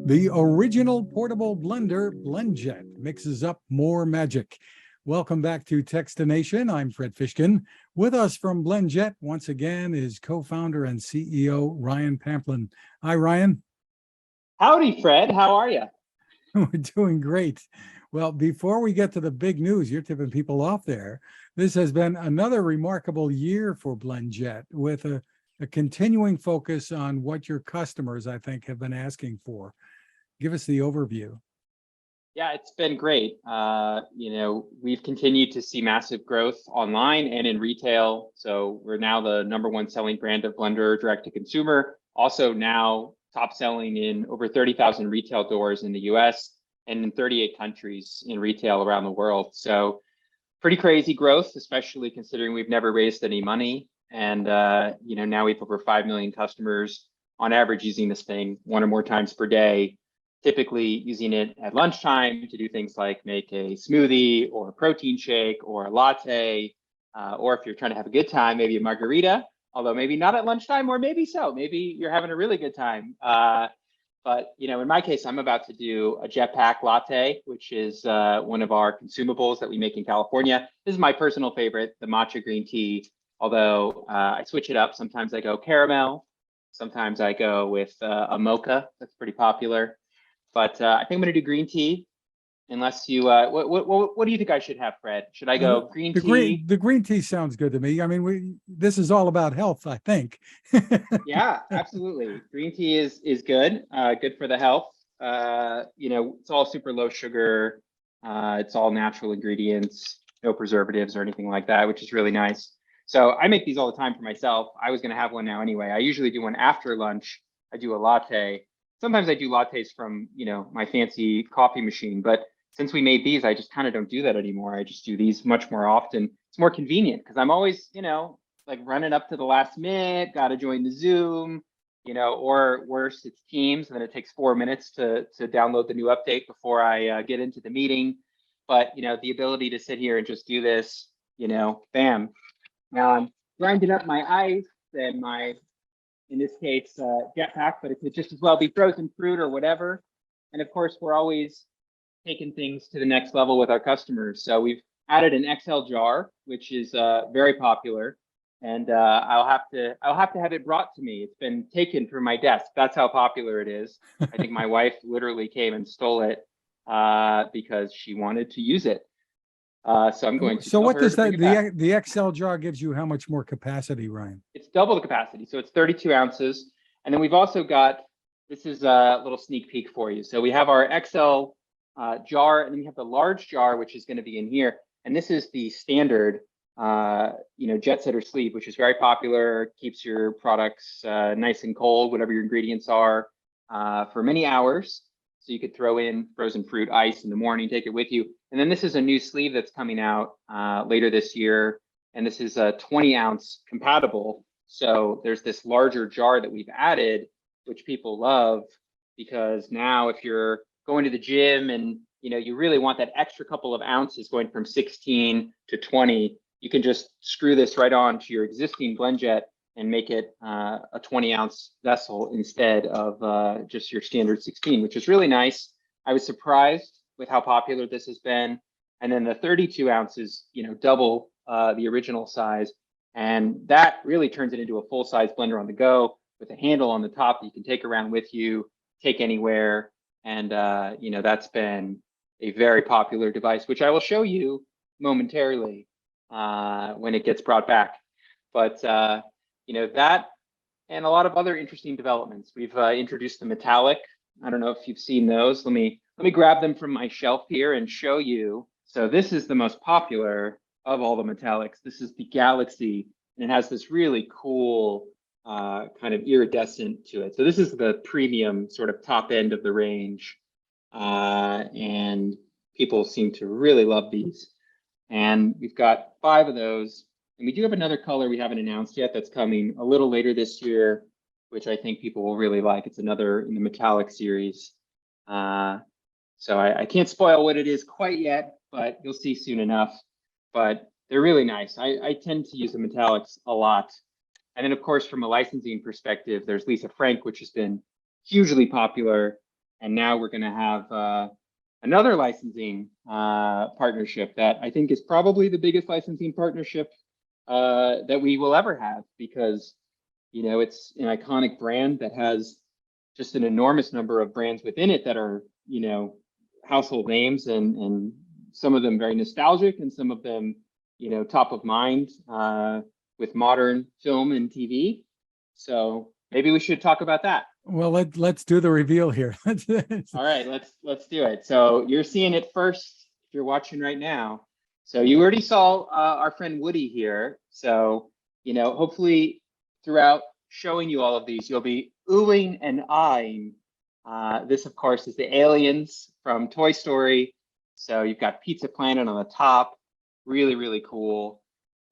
The original portable blender, BlendJet, mixes up more magic. Welcome back to Techstination. I'm Fred Fishkin. With us from BlendJet once again is co-founder and CEO Ryan Pamplin. Hi, Ryan. Howdy, Fred. How are you? We're doing great. Well, before we get to the big news, you're tipping people off there. This has been another remarkable year for BlendJet with a continuing focus on what your customers, I think, have been asking for. Give us the overview. Yeah, it's been great. We've continued to see massive growth online and in retail. So we're now the #1 selling brand of blender direct to consumer. Also now top selling in over 30,000 retail doors in the US and in 38 countries in retail around the world. So pretty crazy growth, especially considering we've never raised any money. And now we have over 5 million customers on average using this thing one or more times per day, typically using it at lunchtime to do things like make a smoothie or a protein shake or a latte, or if you're trying to have a good time, maybe a margarita, although maybe not at lunchtime, or maybe so. Maybe you're having a really good time. But in my case, I'm about to do a jetpack latte, which is one of our consumables that we make in California. This is my personal favorite, the matcha green tea. Although I switch it up. Sometimes I go caramel. Sometimes I go with a mocha. That's pretty popular. But I think I'm going to do green tea. Unless you, what do you think I should have, Fred? Should I go green tea? The green tea sounds good to me. I mean, this is all about health, I think. Yeah, absolutely. Green tea is good. Good for the health. It's all super low sugar. It's all natural ingredients, no preservatives or anything like that, which is really nice. So I make these all the time for myself. I was going to have one now anyway. I usually do one after lunch. I do a latte. Sometimes I do lattes from, my fancy coffee machine. But since we made these, I just kind of don't do that anymore. I just do these much more often. It's more convenient because I'm always, like running up to the last minute, got to join the Zoom, or worse, it's Teams. And then it takes 4 minutes to download the new update before I get into the meeting. But, the ability to sit here and just do this, bam. Now I'm grinding up my ice and my, in this case, jetpack, but it could just as well be frozen fruit or whatever. And of course, we're always taking things to the next level with our customers. So we've added an XL jar, which is very popular, and I'll have to have it brought to me. It's been taken from my desk. That's how popular it is. I think my wife literally came and stole it because she wanted to use it. So I'm going to. So what does that, the XL jar gives you how much more capacity, Ryan? It's double the capacity. So it's 32 ounces. And then we've also got, this is a little sneak peek for you. So we have our XL jar, and then we have the large jar, which is going to be in here. And this is the standard, jet setter sleeve, which is very popular, keeps your products nice and cold, whatever your ingredients are, for many hours. So you could throw in frozen fruit, ice in the morning, take it with you. And then this is a new sleeve that's coming out later this year. And this is a 20-ounce compatible. So there's this larger jar that we've added, which people love, because now if you're going to the gym and you really want that extra couple of ounces going from 16 to 20, you can just screw this right on to your existing BlendJet and make it a 20-ounce vessel instead of just your standard 16, which is really nice. I was surprised with how popular this has been. And then the 32 ounces, double the original size. And that really turns it into a full-size blender on the go with a handle on the top that you can take around with you, take anywhere. And, that's been a very popular device, which I will show you momentarily when it gets brought back. But, that and a lot of other interesting developments. We've introduced the metallic. I don't know if you've seen those. Let me grab them from my shelf here and show you. So this is the most popular of all the metallics. This is the Galaxy, and it has this really cool kind of iridescent to it. So this is the premium sort of top end of the range. And people seem to really love these. And we've got 5 of those. And we do have another color we haven't announced yet that's coming a little later this year, which I think people will really like. It's another in the metallic series. So I can't spoil what it is quite yet, but you'll see soon enough. But they're really nice. I tend to use the metallics a lot. And then, of course, from a licensing perspective, there's Lisa Frank, which has been hugely popular. And now we're going to have another licensing partnership that I think is probably the biggest licensing partnership that we will ever have, because, you know, it's an iconic brand that has just an enormous number of brands within it that are, you know, household names, and some of them very nostalgic, and some of them, you know, top of mind with modern film and TV. So maybe we should talk about that. Well, let's do the reveal here. All right, let's do it. So you're seeing it first if you're watching right now. So you already saw our friend Woody here. So, you know, hopefully throughout showing you all of these, you'll be oohing and eyeing. This, of course, is the aliens from Toy Story. So you've got Pizza Planet on the top, really, really cool.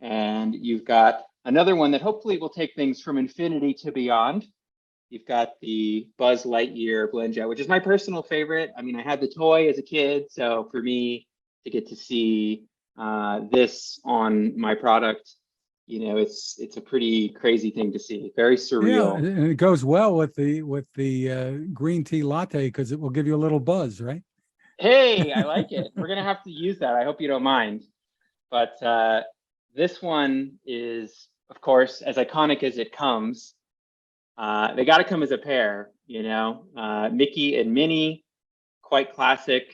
And you've got another one that hopefully will take things from infinity to beyond. You've got the Buzz Lightyear BlendJet, which is my personal favorite. I mean, I had the toy as a kid, so for me to get to see this on my product, you know, it's a pretty crazy thing to see. Very surreal. Yeah, and it goes well with the green tea latte, because it will give you a little buzz, right? Hey, I like it. We're gonna have to use that. I hope you don't mind. But this one is, of course, as iconic as it comes. They got to come as a pair, you know. Mickey and Minnie, quite classic,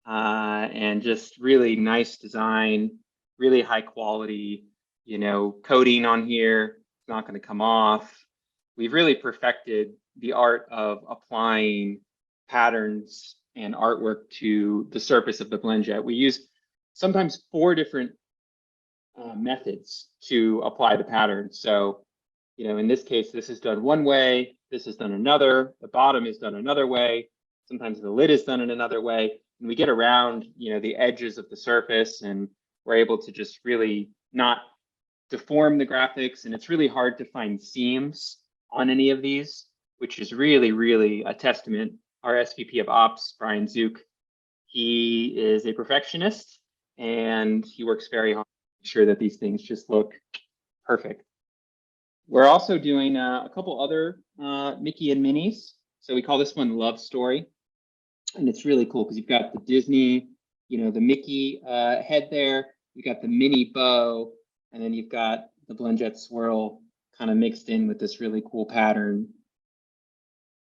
and just really nice design, really high quality, you know, coating on here. It's not going to come off. We've really perfected the art of applying patterns and artwork to the surface of the BlendJet. We use sometimes 4 different methods to apply the pattern. So, you know, in this case, this is done one way, this is done another, the bottom is done another way, sometimes the lid is done in another way, and we get around, you know, the edges of the surface, and we're able to just really not deform the graphics. And it's really hard to find seams on any of these, which is really, really a testament. Our SVP of Ops, Brian Zook, he is a perfectionist, and he works very hard to make sure that these things just look perfect. We're also doing a couple other Mickey and Minnie's. So we call this one Love Story. And it's really cool because you've got the Disney, you know, the Mickey head there. You've got the Minnie bow, and then you've got the BlendJet swirl kind of mixed in with this really cool pattern.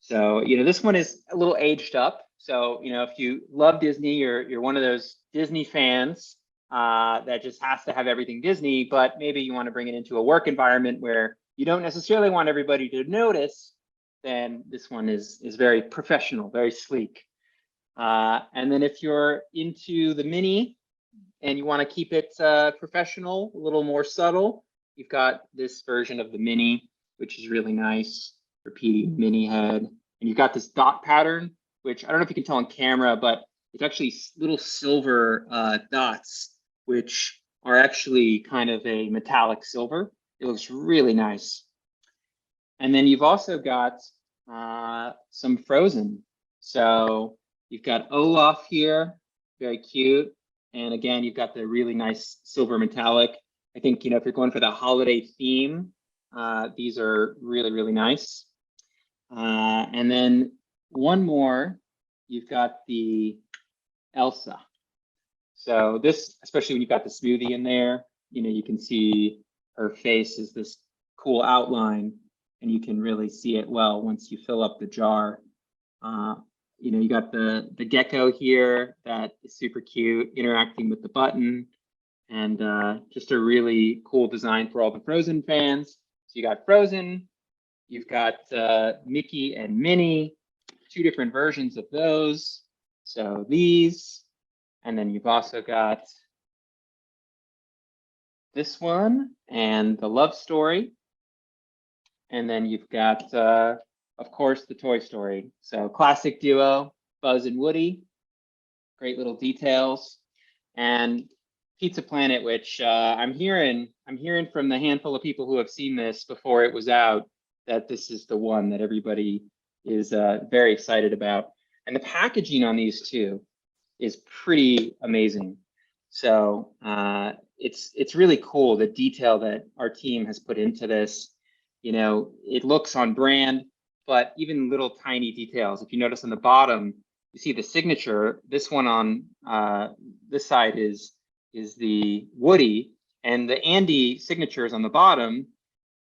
So, you know, this one is a little aged up. So, you know, if you love Disney, you're one of those Disney fans that just has to have everything Disney, but maybe you want to bring it into a work environment where you don't necessarily want everybody to notice, then this one is very professional, very sleek. And then if you're into the Minnie and you want to keep it professional, a little more subtle, you've got this version of the Minnie, which is really nice, repeating Minnie head. And you've got this dot pattern, which I don't know if you can tell on camera, but it's actually little silver dots, which are actually kind of a metallic silver. It looks really nice. And then you've also got some Frozen. So you've got Olaf here, very cute. And again, you've got the really nice silver metallic. I think, you know, if you're going for the holiday theme, these are really, really nice. And then one more, you've got the Elsa. So this, especially when you've got the smoothie in there, you know, you can see her face is this cool outline, and you can really see it well once you fill up the jar. You know, you got the gecko here that is super cute, interacting with the button, and just a really cool design for all the Frozen fans. So you got Frozen, you've got Mickey and Minnie, 2 different versions of those. So these, and then you've also got this one and the Love Story. And then you've got, of course, the Toy Story. So classic duo, Buzz and Woody, great little details. And Pizza Planet, which I'm hearing from the handful of people who have seen this before it was out, that this is the one that everybody is very excited about. And the packaging on these two is pretty amazing. So it's really cool, the detail that our team has put into this. You know, it looks on brand, but even little tiny details. If you notice on the bottom, you see the signature. This one on this side is the Woody, and the Andy signature is on the bottom.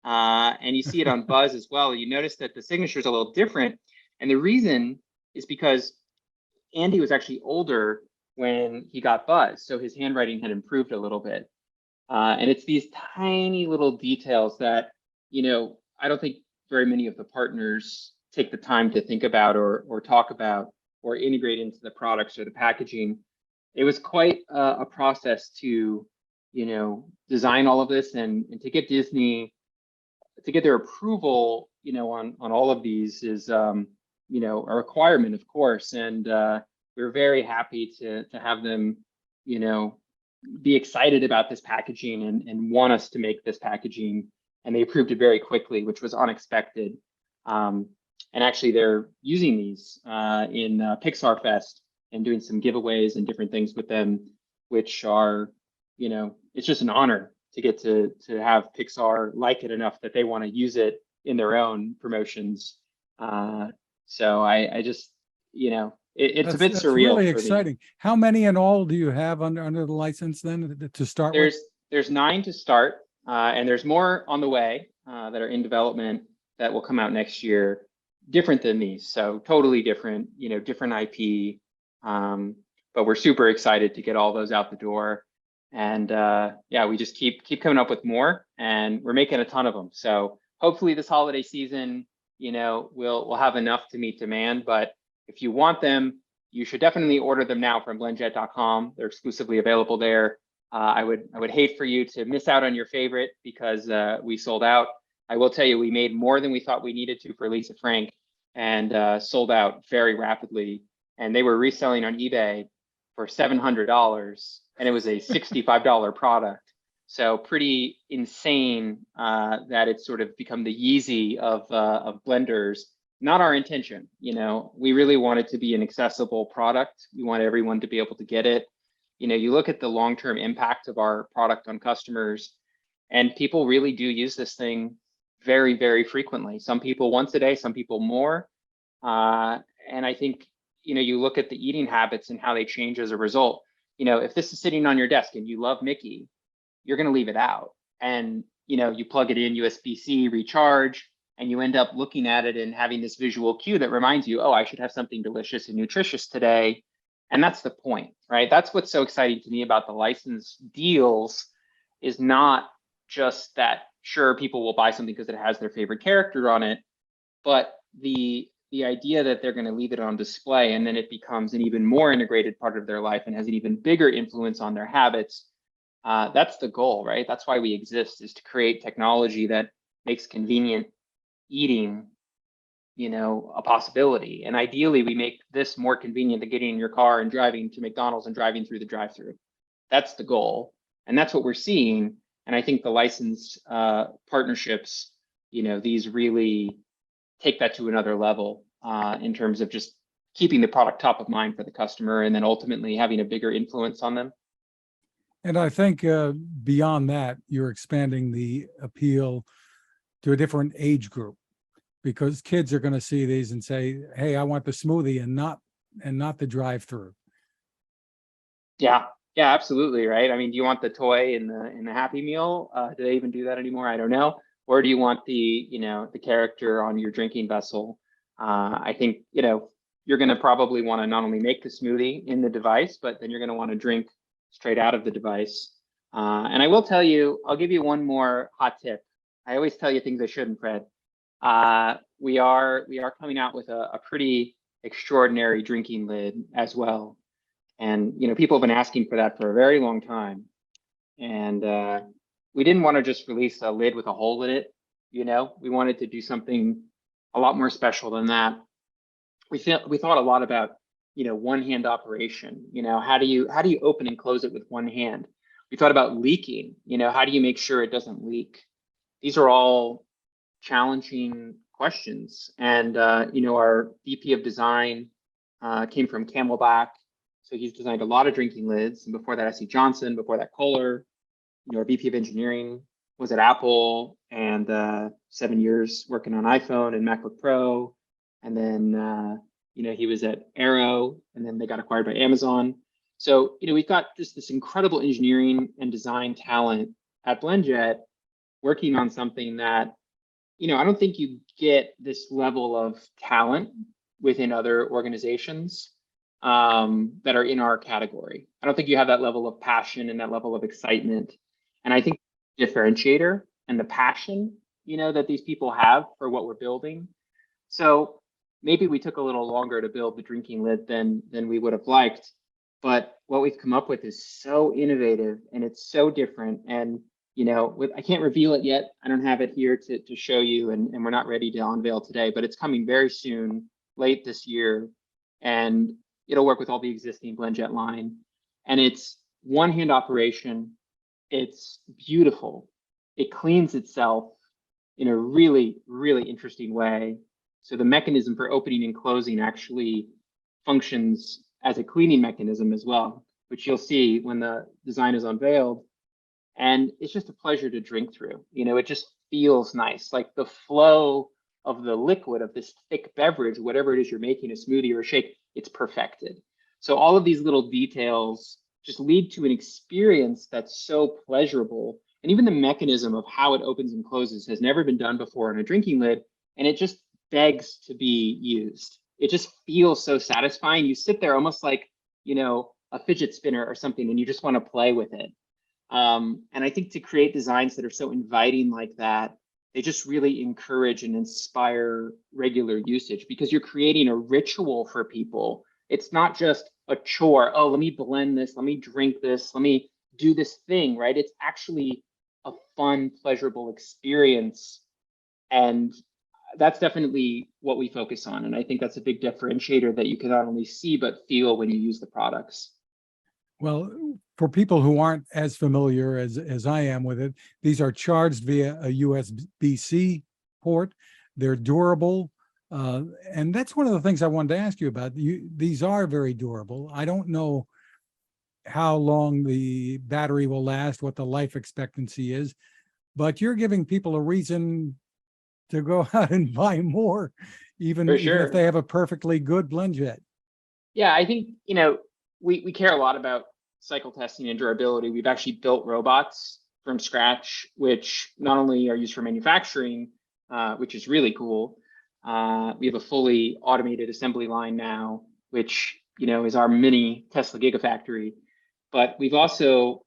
And you see it on Buzz as well. You notice that the signature is a little different. And the reason is because Andy was actually older when he got Buzz, so his handwriting had improved a little bit. And it's these tiny little details that, I don't think very many of the partners take the time to think about or talk about or integrate into the products or the packaging. It was quite a process to, design all of this and to get Disney to get their approval, on all of these is, a requirement, of course. And we're very happy to have them, be excited about this packaging and want us to make this packaging. And they approved it very quickly, which was unexpected. And actually, they're using these in Pixar Fest and doing some giveaways and different things with them, which are, it's just an honor to get to have Pixar like it enough that they want to use it in their own promotions. So I just, it's a bit That's surreal. really exciting. How many in all do you have under the license then to start with? There's 9 to start, and there's more on the way that are in development that will come out next year, different than these. So totally different, different IP. But we're super excited to get all those out the door. And yeah, we just keep coming up with more, and we're making a ton of them. So hopefully this holiday season, we'll have enough to meet demand. But if you want them, you should definitely order them now from BlendJet.com. They're exclusively available there. I would hate for you to miss out on your favorite because we sold out. I will tell you, we made more than we thought we needed to for Lisa Frank, and sold out very rapidly. And they were reselling on eBay for $700, and it was a $65 product. So pretty insane that it's sort of become the Yeezy of blenders. Not our intention, we really want it to be an accessible product. We want everyone to be able to get it. You look at the long-term impact of our product on customers, and people really do use this thing very, very frequently. Some people once a day, some people more. And I think, you look at the eating habits and how they change as a result. If this is sitting on your desk and you love Mickey, you're going to leave it out. And, you plug it in USB-C, recharge, and you end up looking at it and having this visual cue that reminds you, oh, I should have something delicious and nutritious today. And that's the point, right? That's what's so exciting to me about the license deals, is not just that, sure, people will buy something because it has their favorite character on it, but the idea that they're going to leave it on display, and then it becomes an even more integrated part of their life and has an even bigger influence on their habits. That's the goal, right? That's why we exist, is to create technology that makes convenient eating, a possibility. And ideally, we make this more convenient than getting in your car and driving to McDonald's and driving through the drive-through. That's the goal. And that's what we're seeing. And I think the licensed partnerships, these really take that to another level in terms of just keeping the product top of mind for the customer, and then ultimately having a bigger influence on them. And I think beyond that, you're expanding the appeal to a different age group, because kids are going to see these and say, hey, I want the smoothie and not the drive-through. Yeah, absolutely, right? I mean, do you want the toy in the Happy Meal? Do they even do that anymore? I don't know. Or do you want the the character on your drinking vessel? I think you're going to probably want to not only make the smoothie in the device, but then you're going to want to drink straight out of the device. And I will tell you, I'll give you one more hot tip. I always tell you things I shouldn't, Fred. We are coming out with a pretty extraordinary drinking lid as well. And people have been asking for that for a very long time. And we didn't want to just release a lid with a hole in it. We wanted to do something a lot more special than that. We thought a lot about one hand operation. How do you open and close it with one hand? We thought about leaking. How do you make sure it doesn't leak? These are all challenging questions. And our VP of design came from Camelback, so he's designed a lot of drinking lids. And before that, S.C. Johnson. Before that, Kohler. Our VP of engineering was at Apple. and 7 years working on iPhone and MacBook Pro. And then, he was at Arrow, and then they got acquired by Amazon. So, we've got just this incredible engineering and design talent at BlendJet working on something that, I don't think you get this level of talent within other organizations that are in our category. I don't think you have that level of passion and that level of excitement. And I think the differentiator and the passion, that these people have for what we're building. So maybe we took a little longer to build the drinking lid than we would have liked, but what we've come up with is so innovative and it's so different. And I can't reveal it yet. I don't have it here to show you, and we're not ready to unveil today, but it's coming very soon, late this year, and it'll work with all the existing BlendJet line. And it's one-hand operation. It's beautiful. It cleans itself in a really, really interesting way. So the mechanism for opening and closing actually functions as a cleaning mechanism as well, which you'll see when the design is unveiled. And it's just a pleasure to drink through. It just feels nice. Like the flow of the liquid of this thick beverage, whatever it is you're making, a smoothie or a shake, it's perfected. So all of these little details just lead to an experience that's so pleasurable. And even the mechanism of how it opens and closes has never been done before on a drinking lid. And it just begs to be used. It just feels so satisfying. You sit there almost like, a fidget spinner or something, and you just want to play with it. And I think to create designs that are so inviting like that, they just really encourage and inspire regular usage, because you're creating a ritual for people. It's not just a chore. Oh, let me blend this. Let me drink this. Let me do this thing, right? It's actually a fun, pleasurable experience. And that's definitely what we focus on. And I think that's a big differentiator that you can not only see, but feel when you use the products. Well, for people who aren't as familiar as I am with it, these are charged via a USB-C port. They're durable. And that's one of the things I wanted to ask you about. These are very durable. I don't know how long the battery will last, what the life expectancy is, but you're giving people a reason to go out and buy more, even if they have a perfectly good BlendJet. Yeah, I think, we care a lot about cycle testing and durability. We've actually built robots from scratch, which not only are used for manufacturing, which is really cool. We have a fully automated assembly line now, which, is our mini Tesla Gigafactory. But we've also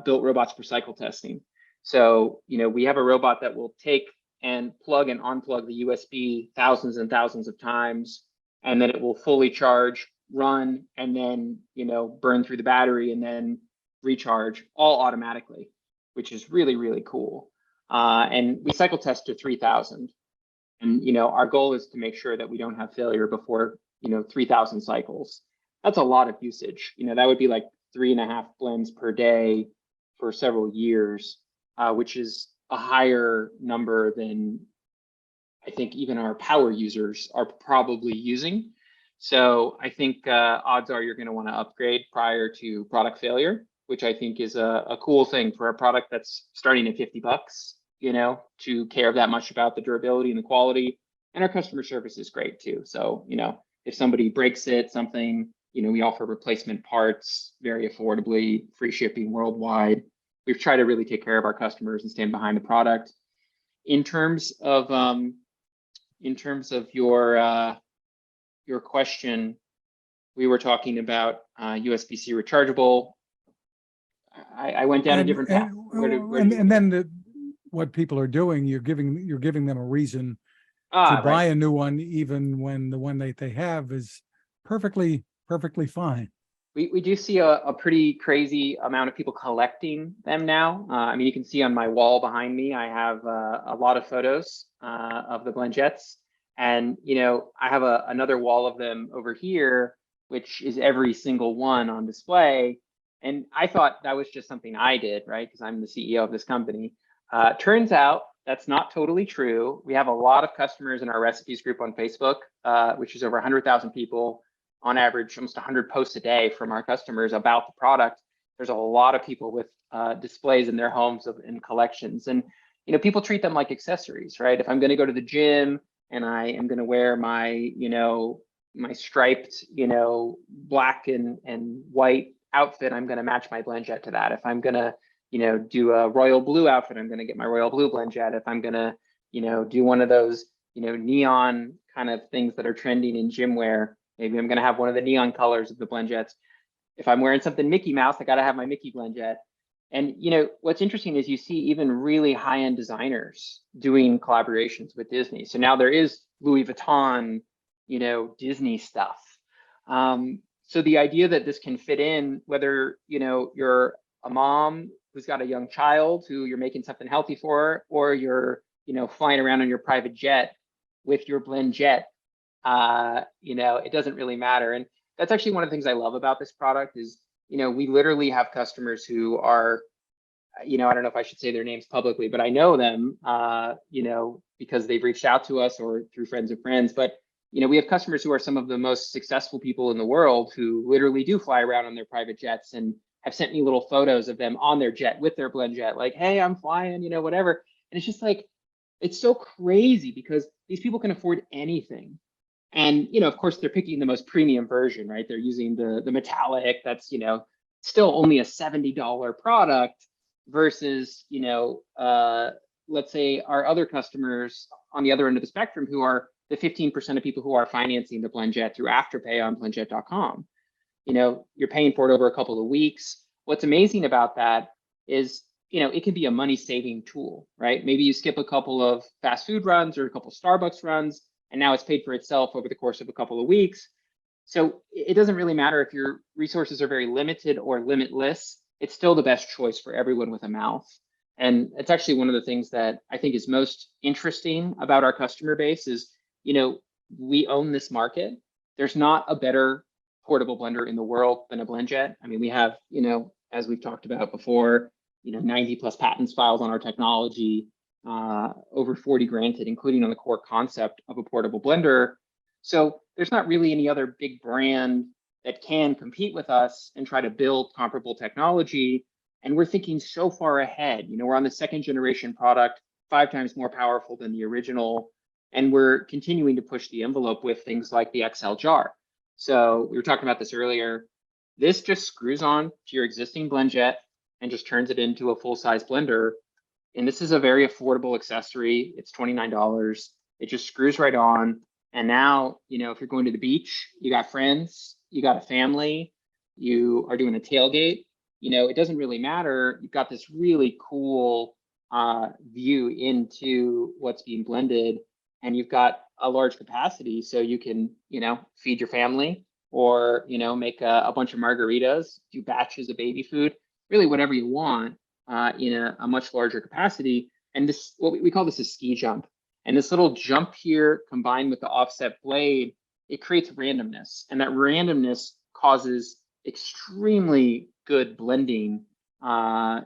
built robots for cycle testing. So, we have a robot that will take and plug and unplug the USB thousands and thousands of times, and then it will fully charge, run, and then burn through the battery and then recharge all automatically, which is really, really cool. And we cycle test to 3,000, and our goal is to make sure that we don't have failure before 3,000 cycles. That's a lot of usage. That would be like 3.5 blends per day for several years, which is a higher number than I think even our power users are probably using. So I think odds are you're going to want to upgrade prior to product failure, which I think is a cool thing for a product that's starting at $50, to care that much about the durability and the quality. And our customer service is great too. So, if somebody breaks it, something, we offer replacement parts very affordably, free shipping worldwide. We've tried to really take care of our customers and stand behind the product. In terms of your question, we were talking about USB-C rechargeable. I went down a different path. And then what people are doing, you're giving them a reason to buy a new one, even when the one that they have is perfectly fine. We do see a pretty crazy amount of people collecting them now. You can see on my wall behind me, I have a lot of photos of the BlendJets. And, I have another wall of them over here, which is every single one on display. And I thought that was just something I did, right? Because I'm the CEO of this company. Turns out that's not totally true. We have a lot of customers in our recipes group on Facebook, which is over 100,000 people. On average, almost 100 posts a day from our customers about the product. There's a lot of people with displays in their homes and collections. And, people treat them like accessories, right? If I'm going to go to the gym and I am going to wear my, my striped, black and white outfit, I'm going to match my BlendJet to that. If I'm going to, do a royal blue outfit, I'm going to get my royal blue BlendJet. If I'm going to, do one of those, neon kind of things that are trending in gym wear, maybe I'm going to have one of the neon colors of the BlendJets. If I'm wearing something Mickey Mouse, I got to have my Mickey BlendJet. And what's interesting is you see even really high-end designers doing collaborations with Disney. So now there is Louis Vuitton, Disney stuff. So the idea that this can fit in, whether you're a mom who's got a young child who you're making something healthy for, or you're flying around on your private jet with your BlendJet, it doesn't really matter. And that's actually one of the things I love about this product is, we literally have customers who are, I don't know if I should say their names publicly, but I know them, because they've reached out to us or through friends of friends. But, we have customers who are some of the most successful people in the world who literally do fly around on their private jets and have sent me little photos of them on their jet with their BlendJet, like, hey, I'm flying, whatever. And it's just like, it's so crazy because these people can afford anything. And, of course, they're picking the most premium version, right? They're using the metallic that's, still only a $70 product versus, let's say our other customers on the other end of the spectrum who are the 15% of people who are financing the BlendJet through Afterpay on BlendJet.com. You're paying for it over a couple of weeks. What's amazing about that is, it can be a money-saving tool, right? Maybe you skip a couple of fast food runs or a couple of Starbucks runs, and now it's paid for itself over the course of a couple of weeks. So it doesn't really matter if your resources are very limited or limitless. It's still the best choice for everyone with a mouth. And it's actually one of the things that I think is most interesting about our customer base is, we own this market. There's not a better portable blender in the world than a BlendJet. I mean, we have, as we've talked about before, 90 plus patents filed on our technology, over 40 granted, including on the core concept of a portable blender. So there's not really any other big brand that can compete with us and try to build comparable technology. And we're thinking so far ahead. We're on the second generation product, 5 times more powerful than the original. And we're continuing to push the envelope with things like the XL jar. So we were talking about this earlier. This just screws on to your existing BlendJet and just turns it into a full-size blender. And this is a very affordable accessory. It's $29. It just screws right on. And now, if you're going to the beach, you got friends, you got a family, you are doing a tailgate, it doesn't really matter. You've got this really cool view into what's being blended, and you've got a large capacity. So you can, feed your family or, make a bunch of margaritas, do batches of baby food, really whatever you want in a much larger capacity. And this, what we call this a ski jump. And this little jump here combined with the offset blade, it creates randomness. And that randomness causes extremely good blending, even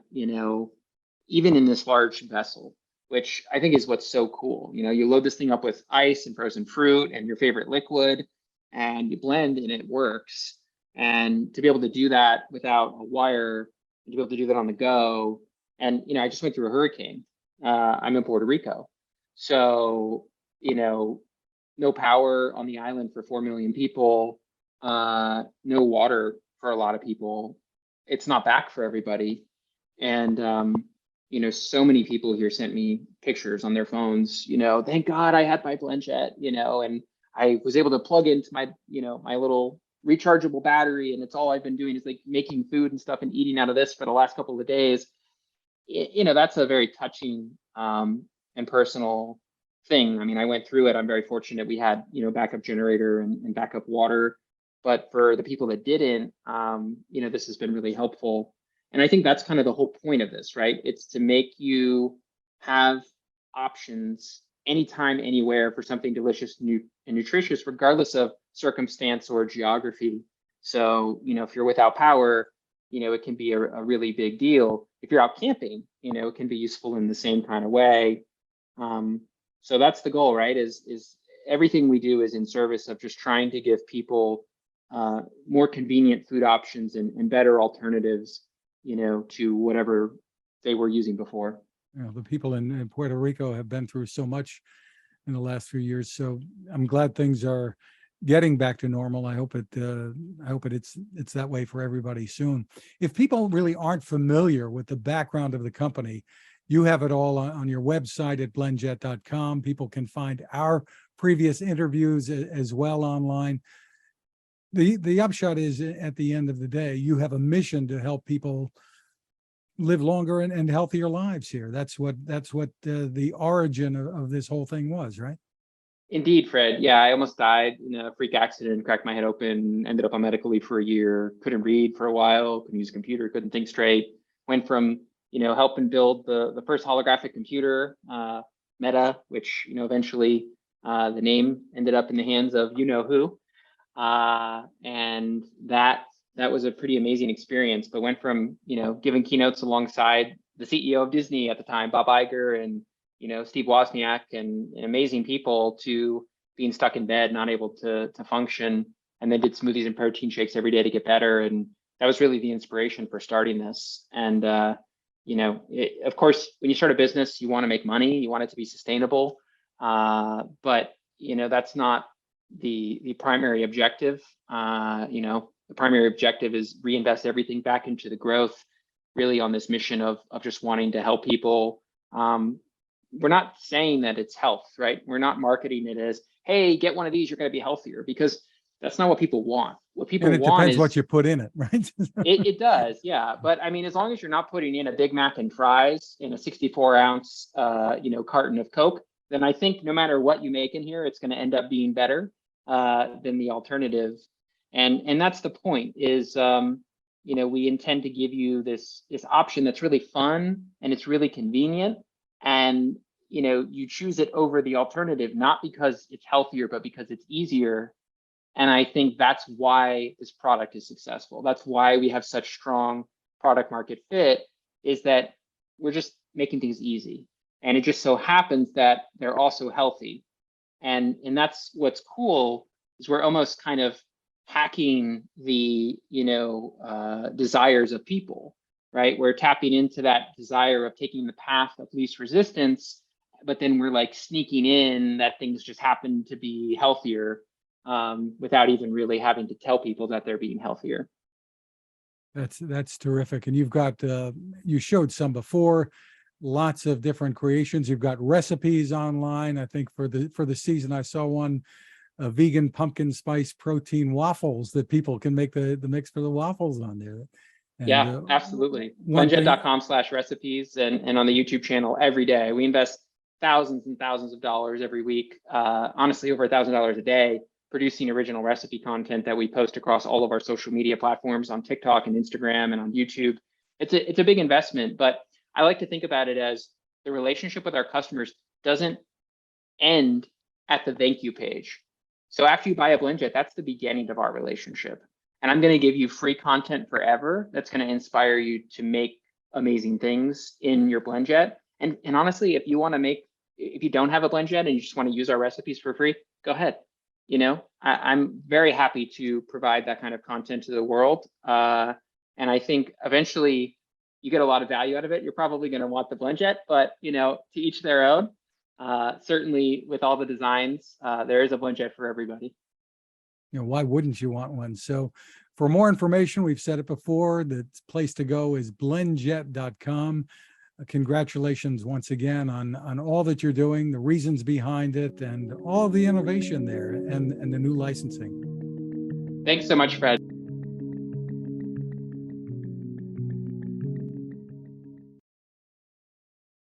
in this large vessel, which I think is what's so cool. You load this thing up with ice and frozen fruit and your favorite liquid, and you blend and it works. And to be able to do that without a wire, and to be able to do that on the go. And, I just went through a hurricane. I'm in Puerto Rico. So, no power on the island for 4 million people, no water for a lot of people. It's not back for everybody. And, so many people here sent me pictures on their phones, thank God I had my BlendJet, and I was able to plug into my, my little rechargeable battery. And it's all I've been doing is like making food and stuff and eating out of this for the last couple of days. That's a very touching and personal thing. I mean, I went through it. I'm very fortunate we had, backup generator and backup water. But for the people that didn't, this has been really helpful. And I think that's kind of the whole point of this, right? It's to make you have options anytime, anywhere for something delicious and nutritious, regardless of circumstance or geography. So, if you're without power, it can be a really big deal. If you're out camping, it can be useful in the same kind of way. So that's the goal, right? Is everything we do is in service of just trying to give people more convenient food options and better alternatives, to whatever they were using before. The people in Puerto Rico have been through so much in the last few years. So I'm glad things are getting back to normal. I hope it's that way for everybody soon. If people really aren't familiar with the background of the company, you have it all on your website at blendjet.com. People can find our previous interviews as well online. The upshot is, at the end of the day, you have a mission to help people live longer and healthier lives here. That's what the origin of this whole thing was, right? Indeed, Fred. Yeah, I almost died in a freak accident, cracked my head open, ended up on medical leave for a year, couldn't read for a while, couldn't use a computer, couldn't think straight. Went from, helping build the first holographic computer, Meta, which, eventually the name ended up in the hands of who. And that was a pretty amazing experience, but went from, giving keynotes alongside the CEO of Disney at the time, Bob Iger, and Steve Wozniak, and amazing people, to being stuck in bed, not able to function, and then did smoothies and protein shakes every day to get better. And that was really the inspiration for starting this. And, of course, when you start a business, you want to make money, you want it to be sustainable. But, that's not the primary objective. The primary objective is reinvest everything back into the growth, really on this mission of just wanting to help people. We're not saying that it's health, right? We're not marketing it as, hey, get one of these, you're going to be healthier, because that's not what people want. What people want depends is what you put in it, right? it does, yeah. But I mean, as long as you're not putting in a Big Mac and fries in a 64-ounce, carton of Coke, then I think no matter what you make in here, it's going to end up being better than the alternative. And that's the point. Is we intend to give you this option that's really fun and it's really convenient, and you choose it over the alternative, not because it's healthier, but because it's easier. And I think that's why this product is successful. That's why we have such strong product market fit, is that we're just making things easy. And it just so happens that they're also healthy. And that's what's cool, is we're almost kind of hacking the desires of people, right? We're tapping into that desire of taking the path of least resistance, but then we're like sneaking in that things just happen to be healthier, without even really having to tell people that they're being healthier. That's terrific. And you've got you showed some before, lots of different creations. You've got recipes online. I think for the season, I saw one, vegan pumpkin spice protein waffles, that people can make the mix for the waffles on there. And, yeah, absolutely. BlendJet.com/recipes, and on the YouTube channel every day. We invest thousands and thousands of dollars every week, honestly over $1,000 a day, producing original recipe content that we post across all of our social media platforms, on TikTok and Instagram and on YouTube. It's a big investment, but I like to think about it as the relationship with our customers doesn't end at the thank you page. So after you buy a BlendJet, that's the beginning of our relationship. And I'm going to give you free content forever that's going to inspire you to make amazing things in your BlendJet. And honestly, if you don't have a BlendJet and you just want to use our recipes for free, go ahead. I'm very happy to provide that kind of content to the world. And I think eventually you get a lot of value out of it. You're probably going to want the BlendJet, but to each their own. Certainly with all the designs, there is a BlendJet for everybody. Why wouldn't you want one? So for more information, we've said it before, the place to go is blendjet.com. Congratulations once again on all that you're doing, the reasons behind it, and all the innovation there, and the new licensing. Thanks so much, Fred.